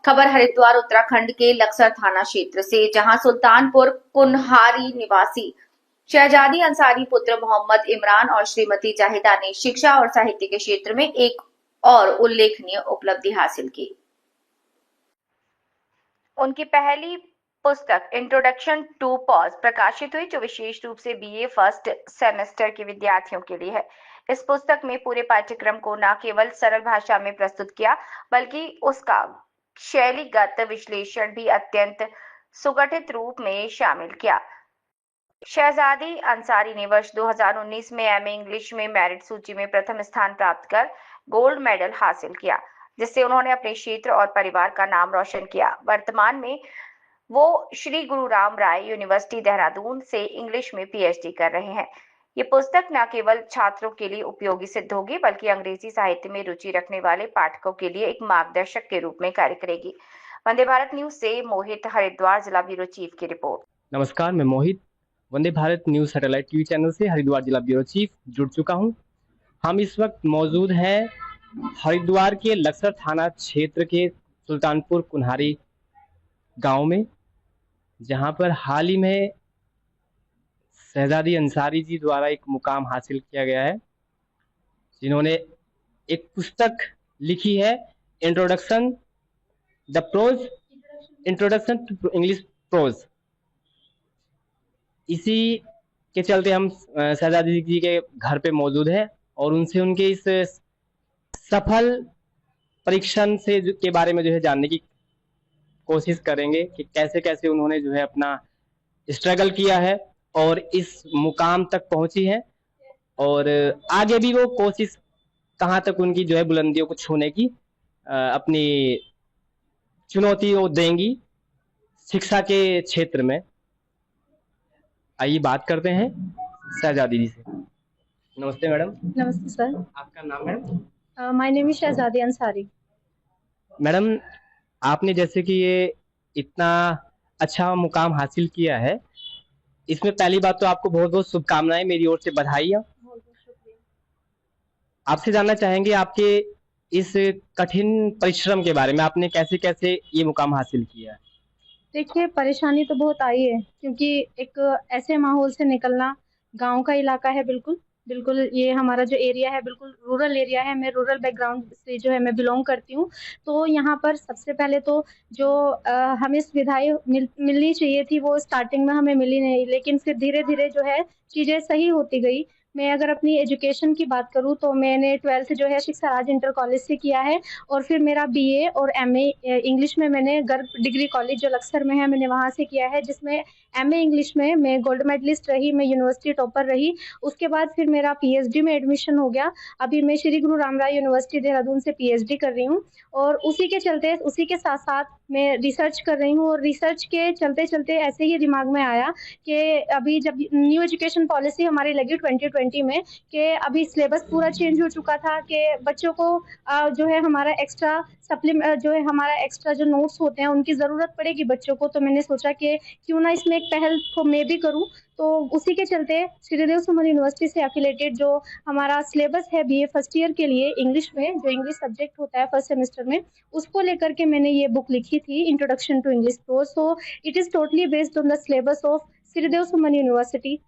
खबर हरिद्वार उत्तराखंड के लक्सर थाना क्षेत्र से, जहां सुल्तानपुर कुन्हारी निवासी शहजादी अंसारी पुत्र मोहम्मद इमरान और श्रीमती जाहिदा ने शिक्षा और साहित्य के क्षेत्र में एक और उल्लेखनीय उपलब्धि हासिल की। उनकी पहली पुस्तक इंट्रोडक्शन टू पॉज प्रकाशित हुई, जो विशेष रूप से बीए फर्स्ट सेमेस्टर के विद्यार्थियों के लिए है। इस पुस्तक में पूरे पाठ्यक्रम को न केवल सरल भाषा में प्रस्तुत किया, बल्कि उसका शैलीगत विश्लेषण भी अत्यंत सुगठित रूप में शामिल किया। शहजादी अंसारी ने वर्ष 2019 में एमए इंग्लिश में मेरिट सूची में प्रथम स्थान प्राप्त कर गोल्ड मेडल हासिल किया, जिससे उन्होंने अपने क्षेत्र और परिवार का नाम रोशन किया। वर्तमान में वो श्री गुरु राम राय यूनिवर्सिटी देहरादून से इंग्लिश में पीएचडी कर रहे हैं। ये पुस्तक न केवल छात्रों के लिए उपयोगी सिद्ध होगी, बल्कि अंग्रेजी साहित्य में रुचि रखने वाले पाठकों के लिए एक मार्गदर्शक के रूप में कार्य करेगी। वंदे भारत न्यूज से मोहित, हरिद्वार जिला ब्यूरो चीफ की रिपोर्ट। नमस्कार, मैं Mohit Vande Bharat news satellite TV channel से हरिद्वार जिला ब्यूरो चीफ जुड़ चुका हूं। हम इस वक्त मौजूद हैं हरिद्वार के लक्सर थाना क्षेत्र के सुल्तानपुर कुन्हारी गांव में, जहां पर हाल ही में शहजादी अंसारी जी द्वारा एक मुकाम हासिल किया गया है, जिन्होंने एक पुस्तक लिखी है, इंट्रोडक्शन टू इंग्लिश प्रोज। इसी के चलते हम शहजादी जी के घर पे मौजूद हैं और उनसे उनके इस सफल परीक्षण से के बारे में जो है जानने की कोशिश करेंगे कि कैसे कैसे उन्होंने जो है अपना स्ट्रगल किया है और इस मुकाम तक पहुंची है, और आगे भी वो कोशिश कहां तक उनकी जो है बुलंदियों को छूने की अपनी चुनौती वो देंगी शिक्षा के क्षेत्र में। आइए बात करते हैं शहजादी जी से। नमस्ते मैडम। नमस्ते सर। आपका नाम madam? My name is Shahzadi Ansari. Madam, आपने जैसे कि ये इतना अच्छा मुकाम हासिल किया है, इसमें पहली बात तो आपको बहुत बहुत शुभकामनाएं, मेरी ओर से बधाई। आपसे जानना चाहेंगे आपके इस कठिन परिश्रम के बारे में, आपने कैसे कैसे ये मुकाम हासिल किया है? देखिए, परेशानी तो बहुत आई है, क्योंकि एक ऐसे माहौल से निकलना, गांव का इलाका है, बिल्कुल बिल्कुल ये हमारा जो एरिया है बिल्कुल रूरल एरिया है। मैं रूरल बैकग्राउंड से जो है मैं बिलोंग करती हूँ। तो यहाँ पर सबसे पहले तो जो हमें सुविधाएं मिलनी चाहिए थी, वो स्टार्टिंग में हमें मिली नहीं, लेकिन फिर धीरे धीरे जो है चीज़ें सही होती गई। मैं अगर अपनी एजुकेशन की बात करूँ तो मैंने 12th जो है शिक्षा राज इंटर कॉलेज से किया है, और फिर मेरा बीए और एमए इंग्लिश में मैंने गर्ग डिग्री कॉलेज जो लक्सर में है, मैंने वहाँ से किया है, जिसमें एमए इंग्लिश में मैं गोल्ड मेडलिस्ट रही, मैं यूनिवर्सिटी टॉपर रही। उसके बाद फिर मेरा पीएचडी में एडमिशन हो गया। अभी मैं श्री गुरु राम राय यूनिवर्सिटी देहरादून से पीएचडी कर रही हूँ, और उसी के चलते उसी के साथ साथ मैं रिसर्च कर रही हूँ। और रिसर्च के चलते चलते ऐसे ही दिमाग में आया कि अभी जब न्यू एजुकेशन पॉलिसी हमारी लगी 2020 में, कि अभी सिलेबस पूरा चेंज हो चुका था, कि बच्चों को जो है हमारा एक्स्ट्रा सप्लीमेंट जो है हमारा एक्स्ट्रा जो नोट्स होते हैं उनकी ज़रूरत पड़ेगी बच्चों को। तो मैंने सोचा कि क्यों ना इसमें एक पहल को मैं भी करूं। तो उसी के चलते श्रीदेव सुमन यूनिवर्सिटी से एफिलेटेड जो हमारा सिलेबस है बीए फर्स्ट ईयर के लिए इंग्लिश में, जो इंग्लिश सब्जेक्ट होता है फर्स्ट सेमेस्टर में, उसको लेकर के मैंने ये बुक लिखी थी, introduction to English prose. So it is totally based on the syllabus of Sridev Suman university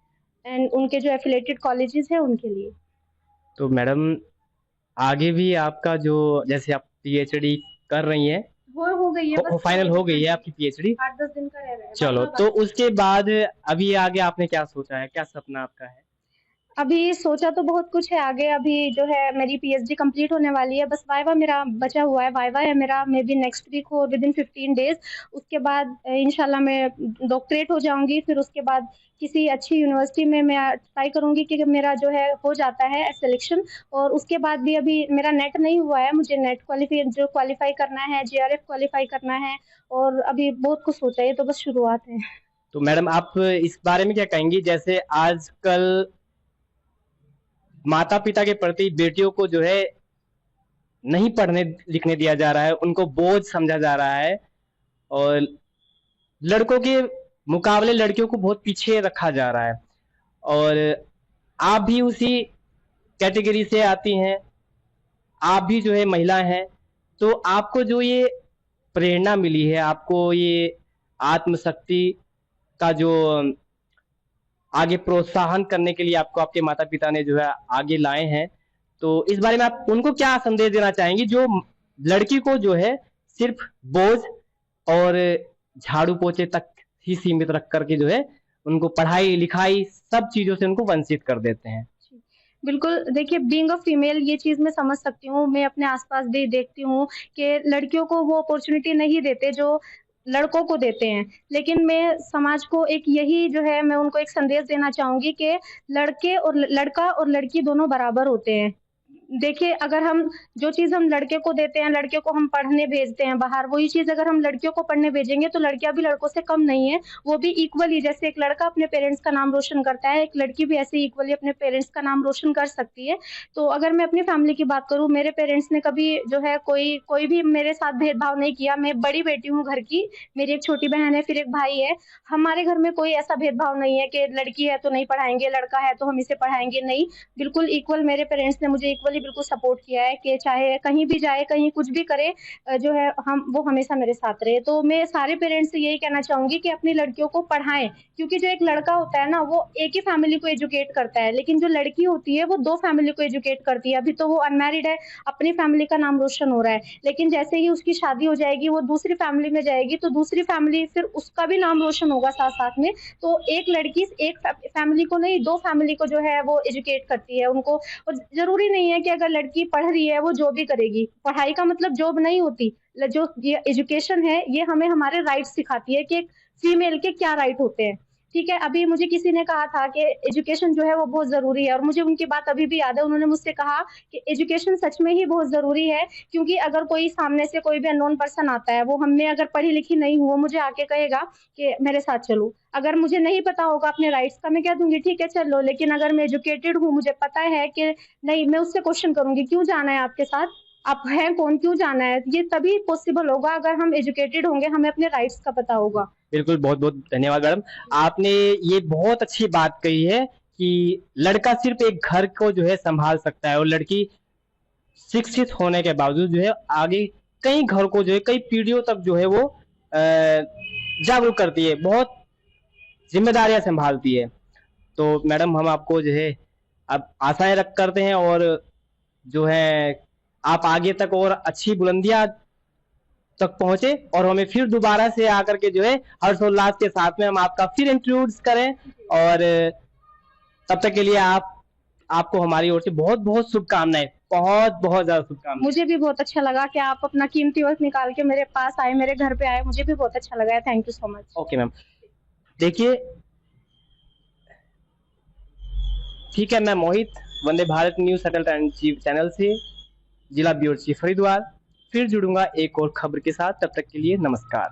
and उनके जो एफिलेटेड कॉलेजेस हैं उनके लिए। तो मैडम, आगे भी आपका जो, जैसे आप पीएचडी कर रही हैं, वो हो गई है, फाइनल हो गई है आपकी पीएचडी? 8-10 दिन का रह रहा है। चलो, तो उसके बाद अभी आगे आपने क्या सोचा है, क्या सपना आपका है? अभी सोचा तो बहुत कुछ है आगे। अभी जो है मेरी पीएचडी कंप्लीट होने वाली है, बस वाइवा मेरा बचा हुआ है। वाइवा है मेरा मे बी नेक्स्ट वीक हो, विद इन 15 डेज। उसके बाद इंशाल्लाह मैं डॉक्टरेट हो जाऊंगी। फिर उसके बाद किसी अच्छी यूनिवर्सिटी में मैं ट्राई करूंगी कि मेरा जो है हो जाता है सिलेक्शन। और उसके बाद भी अभी मेरा नेट नहीं हुआ है, मुझे नेट क्वालिफाई करना है, जेआरएफ क्वालिफाई करना है, और अभी बहुत कुछ सोचा है। तो बस शुरुआत है। तो मैडम, आप इस बारे में क्या कहेंगी, जैसे आजकल माता पिता के प्रति बेटियों को जो है नहीं पढ़ने लिखने दिया जा रहा है, उनको बोझ समझा जा रहा है, और लड़कों के मुकाबले लड़कियों को बहुत पीछे रखा जा रहा है, और आप भी उसी कैटेगरी से आती हैं, आप भी जो है महिला हैं, तो आपको जो ये प्रेरणा मिली है, आपको ये आत्मशक्ति का जो आगे प्रोत्साहन करने के लिए आपको आपके माता-पिता ने जो है आगे लाए हैं। तो इस बारे में आप उनको क्या संदेश देना चाहेंगी जो लड़की को जो है सिर्फ़ बोझ और झाड़ू-पोछे तक ही सीमित रख कर के जो है उनको पढ़ाई-लिखाई सब चीज़ों से उनको वंचित कर देते हैं? बिल्कुल, देखिए बीइंग अ फीमेल ये चीज़ मैं समझ सकती हूँ, मैं अपने आस-पास भी देखती हूँ कि लड़कियों को वो अपॉर्च्युनिटी नहीं देते जो लड़कों को देते हैं। लेकिन मैं समाज को एक यही जो है मैं उनको एक संदेश देना चाहूँगी कि लड़के और लड़का और लड़की दोनों बराबर होते हैं। देखिए, अगर हम जो चीज़ हम लड़के को देते हैं, लड़के को हम पढ़ने भेजते हैं बाहर, वही चीज़ अगर हम लड़कियों को पढ़ने भेजेंगे तो लड़कियाँ भी लड़कों से कम नहीं है। वो भी इक्वली जैसे एक लड़का अपने पेरेंट्स का नाम रोशन करता है, एक लड़की भी ऐसे ही इक्वली अपने पेरेंट्स का नाम रोशन कर सकती है। तो अगर मैं अपनी फैमिली की बात करूँ, मेरे पेरेंट्स ने कभी जो है कोई भी मेरे साथ भेदभाव नहीं किया। मैं बड़ी बेटी हूँ घर की, मेरी एक छोटी बहन है, फिर एक भाई है। हमारे घर में कोई ऐसा भेदभाव नहीं है कि लड़की है तो नहीं पढ़ाएँगे, लड़का है तो हम इसे पढ़ाएँगे, नहीं। बिल्कुल इक्वल मेरे पेरेंट्स ने मुझे इक्वली बिल्कुल सपोर्ट किया है कि चाहे कहीं भी जाए, कहीं कुछ भी करे जो है वो हमेशा मेरे साथ रहे। तो मैं सारे पेरेंट्स से यही कहना चाहूँगी कि अपनी लड़कियों को पढ़ाएँ, क्योंकि जो एक लड़का होता है ना, वो एक ही फैमिली को एजुकेट करता है, लेकिन जो लड़की होती है, वो 2 फैमिली को एजुकेट करती है। अभी तो वो अनमैरिड है, अपनी फैमिली का नाम रोशन हो रहा है, लेकिन जैसे ही उसकी शादी हो जाएगी, वो दूसरी फैमिली में जाएगी, तो दूसरी फैमिली फिर उसका भी नाम रोशन होगा साथ-साथ में। तो एक लड़की एक फैमिली को नहीं, 2 फैमिली को जो है वो एजुकेट करती है उनको। और ज़रूरी नहीं है कि अगर लड़की पढ़ रही है वो जॉब ही करेगी। पढ़ाई का मतलब जॉब नहीं होती। जो ये एजुकेशन है ये हमें हमारे राइट्स सिखाती है कि एक फीमेल के क्या राइट होते हैं। ठीक है, अभी मुझे किसी ने कहा था कि एजुकेशन जो है वो बहुत ज़रूरी है और मुझे उनकी बात अभी भी याद है। उन्होंने मुझसे कहा कि एजुकेशन सच में ही बहुत ज़रूरी है, क्योंकि अगर कोई सामने से कोई भी अननोन पर्सन आता है, वो हम में अगर पढ़ी-लिखी नहीं हूँ, वो मुझे आके कहेगा कि मेरे साथ चलो। अगर मुझे नहीं पता होगा अपने राइट्स का, मैं कह दूँगी ठीक है चलो, लेकिन अगर मैं एजुकेटेड हूँ, मुझे पता है कि नहीं, मैं उससे क्वेश्चन करूँगी, क्यों जाना है आपके साथ? आप हैं कौन? क्यों जाना है? ये तभी पॉसिबल होगा अगर हम एजुकेटेड होंगे, हमें अपने राइट्स का पता होगा। बिल्कुल, बहुत-बहुत धन्यवाद मैडम। आपने ये बहुत अच्छी बात कही है कि लड़का सिर्फ़ एक घर को जो है सँभाल सकता है और लड़की शिक्षित होने के बावजूद जो है आगे कई घर को जो है कई पीढ़ियों तक जो है वो जागरूक करती है, बहुत ज़िम्मेदारियाँ सँभालती है। तो मैडम हम आपको जो है अब आशाएँ रख करते हैं और जो है आप आगे तक और अच्छी बुलंदियाँ तक पहुँचे और हमें फिर दोबारा से आकर के जो है हर्षोल्लास के साथ में हम आपका फिर इंट्रोड्यूस करें और तब तक के लिए आपको हमारी ओर से बहुत-बहुत शुभकामनाएँ, बहुत-बहुत ज़्यादा शुभकामनाएँ। मुझे भी बहुत अच्छा लगा कि आप अपना कीमती वक़्त निकाल के मेरे पास आए, मेरे घर पे आए, मुझे भी बहुत अच्छा लगा है। Thank you so much. Okay ma'am. देखिए ठीक है, मैं Mohit Vande Bharat news subtle channel से जिला ब्यूरो चीफ हरिद्वार फिर जुड़ूंगा एक और खबर के साथ। तब तक के लिए नमस्कार।